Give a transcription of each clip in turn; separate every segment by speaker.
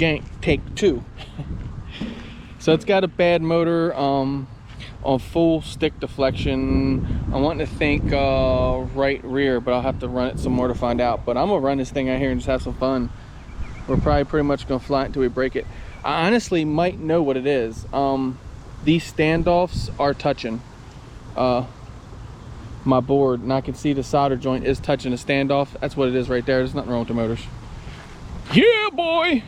Speaker 1: Gank take 2. So it's got a bad motor on full stick deflection. I'm wanting to think right rear, but I'll have to run it some more to find out. But I'm gonna run this thing out here and just have some fun. We're probably pretty much gonna fly it until we break it. I honestly might know what it is. These standoffs are touching my board, and I can see the solder joint is touching the standoff. That's what it is right there. There's nothing wrong with the motors. Yeah, boy!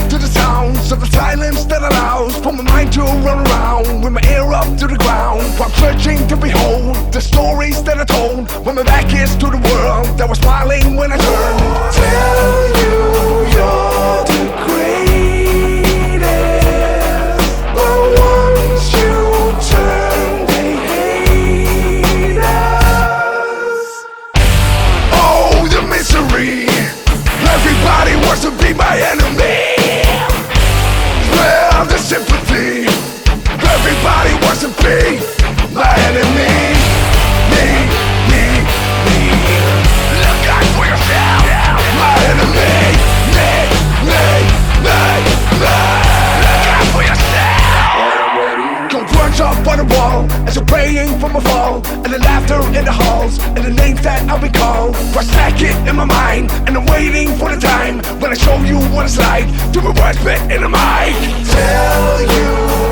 Speaker 2: To the sounds of the silence that allows for my mind to run around with my ear up to the ground, while searching to behold the stories that I told when my back is to the world that was smiling when I turned. Tell you you're the greatest, but once you turn they hate us. Oh, the misery, everybody wants to be my enemy. The sympathy, everybody wants to be my enemy. Me. Look out for yourself, my enemy. Me. Look out for yourself. Confronts up on the wall as I'm praying for my fall, and the laughter in the halls, and the names that I'll be called. I stack it in my mind, and I'm waiting for the time when I show you what it's like to be words spit in the mic. Tell you